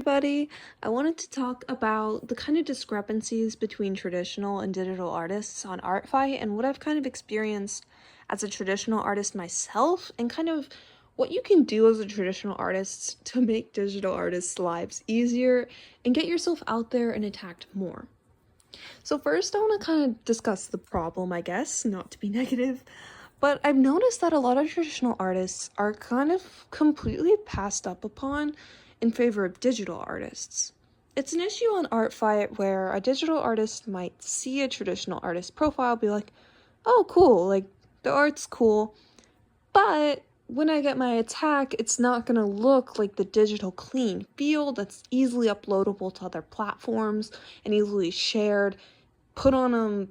Everybody. I wanted to talk about the kind of discrepancies between traditional and digital artists on ArtFi and what I've kind of experienced as a traditional artist myself, and kind of what you can do as a traditional artist to make digital artists' lives easier and get yourself out there and attacked more. So first, I want to kind of discuss the problem, I guess, not to be negative, but I've noticed that a lot of traditional artists are kind of completely passed up upon in favor of digital artists. It's an issue on ArtFi where a digital artist might see a traditional artist profile, be like, oh, cool, like, the art's cool, but when I get my attack, it's not gonna look like the digital clean feel that's easily uploadable to other platforms and easily shared, put on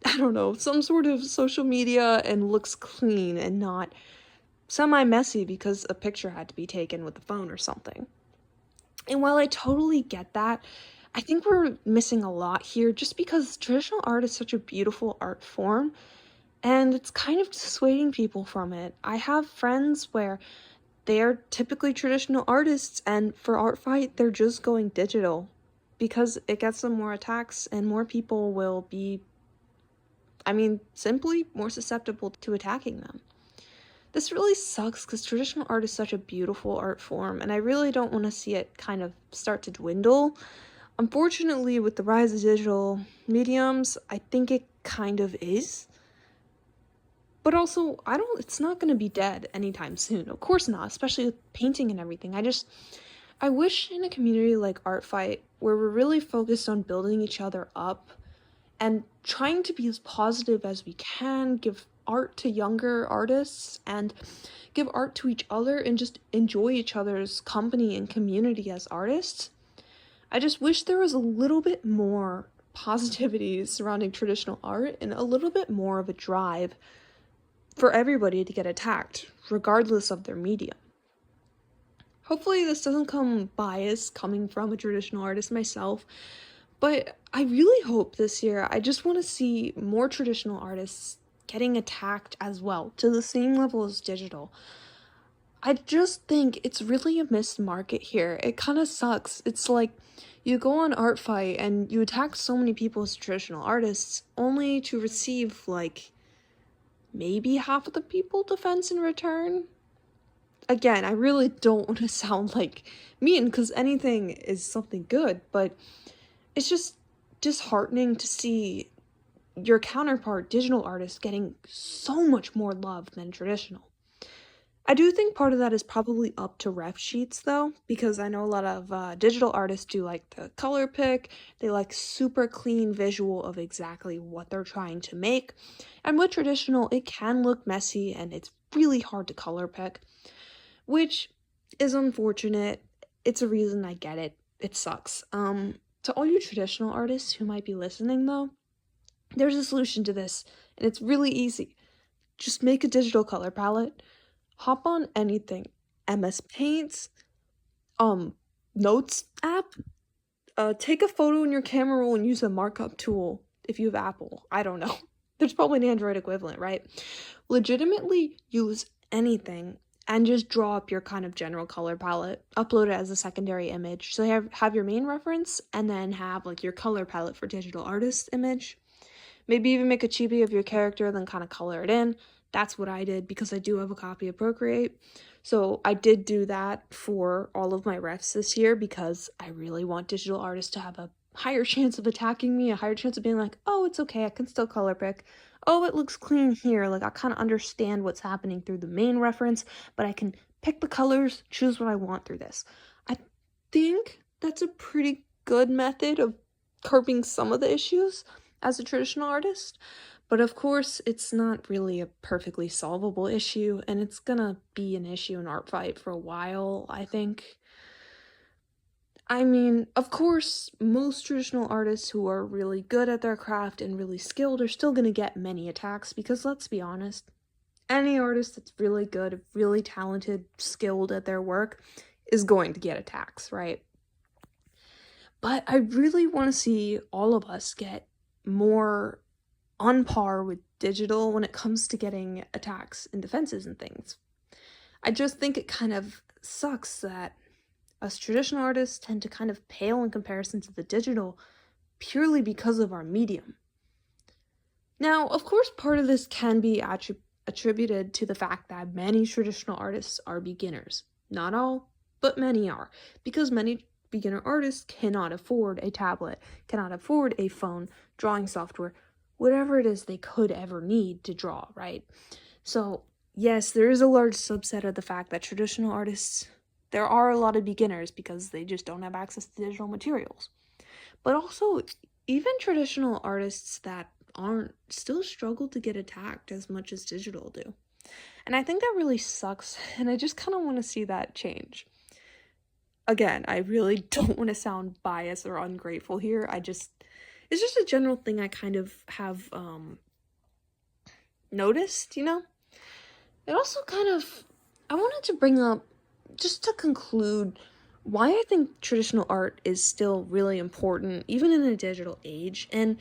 I don't know, some sort of social media and looks clean and not semi-messy because a picture had to be taken with the phone or something. And while I totally get that, I think we're missing a lot here just because traditional art is such a beautiful art form and it's kind of dissuading people from it. I have friends where they're typically traditional artists, and for ArtFi, they're just going digital because it gets them more attacks and more people will be, simply more susceptible to attacking them. This really sucks because traditional art is such a beautiful art form, and I really don't want to see it kind of start to dwindle. Unfortunately, with the rise of digital mediums, I think it kind of is. But also, it's not going to be dead anytime soon. Of course not, especially with painting and everything. I wish in a community like ArtFi, where we're really focused on building each other up and trying to be as positive as we can, give art to younger artists and give art to each other and just enjoy each other's company and community as artists. I just wish there was a little bit more positivity surrounding traditional art and a little bit more of a drive for everybody to get attacked, regardless of their medium. Hopefully this doesn't come biased coming from a traditional artist myself, but I really hope this year, I just want to see more traditional artists getting attacked as well, to the same level as digital. I just think it's really a missed market here. It kind of sucks. It's like you go on ArtFi and you attack so many people as traditional artists, only to receive, like, maybe half of the people defense in return. Again, I really don't want to sound like mean because anything is something good, but it's just disheartening to see your counterpart digital artist getting so much more love than traditional. I do think part of that is probably up to ref sheets though, because I know a lot of digital artists do like the color pick, they like super clean visual of exactly what they're trying to make, and with traditional it can look messy and it's really hard to color pick, which is unfortunate. It's a reason, I get it. It sucks. To all you traditional artists who might be listening though, there's a solution to this, and it's really easy. Just make a digital color palette, hop on anything, MS Paint, um, Notes app, take a photo in your camera roll and use a markup tool if you have Apple. I don't know. There's probably an Android equivalent, right? Legitimately use anything and just draw up your kind of general color palette, upload it as a secondary image. So you have your main reference and then have like your color palette for digital artist image. Maybe even make a chibi of your character, then kind of color it in. That's what I did because I do have a copy of Procreate. So I did do that for all of my refs this year because I really want digital artists to have a higher chance of attacking me, a higher chance of being like, oh, it's okay, I can still color pick. Oh, it looks clean here. Like, I kind of understand what's happening through the main reference, but I can pick the colors, choose what I want through this. I think that's a pretty good method of curbing some of the issues as a traditional artist. But of course, it's not really a perfectly solvable issue, and it's gonna be an issue in ArtFi for a while, I think. Of course, most traditional artists who are really good at their craft and really skilled are still gonna get many attacks because let's be honest, any artist that's really good, really talented, skilled at their work is going to get attacks, right? But I really want to see all of us get more on par with digital when it comes to getting attacks and defenses and things. I just think it kind of sucks that Us traditional artists tend to kind of pale in comparison to the digital purely because of our medium. Now, of course, part of this can be attributed to the fact that many traditional artists are beginners. Not all, but many are, because many beginner artists cannot afford a tablet, cannot afford a phone, drawing software, whatever it is they could ever need to draw, right? So, yes, there is a large subset of the fact that traditional artists, there are a lot of beginners because they just don't have access to digital materials. But also, even traditional artists that aren't still struggle to get attacked as much as digital do. And I think that really sucks, and I just kind of want to see that change. Again, I really don't want to sound biased or ungrateful here. It's just a general thing I kind of have noticed, you know? It also kind of, I wanted to bring up, just to conclude, why I think traditional art is still really important, even in a digital age, and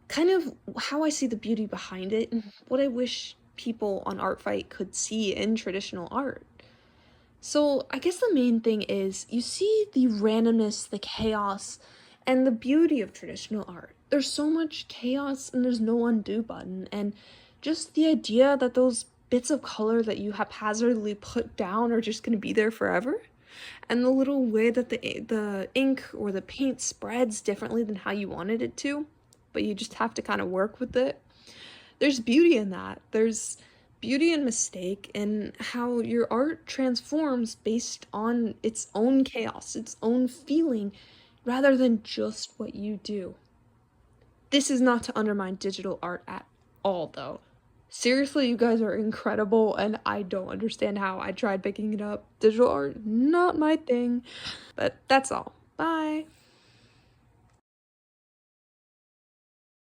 kind of how I see the beauty behind it, and what I wish people on ArtFight could see in traditional art. So, I guess the main thing is you see the randomness, the chaos, and the beauty of traditional art. There's so much chaos and there's no undo button, and just the idea that those bits of color that you haphazardly put down are just going to be there forever, and the little way that the ink or the paint spreads differently than how you wanted it to, but you just have to kind of work with it. There's beauty in that. There's beauty and mistake in how your art transforms based on its own chaos, its own feeling, rather than just what you do. This is not to undermine digital art at all, though. Seriously, you guys are incredible, and I don't understand how I tried picking it up. Digital art, not my thing. But that's all. Bye.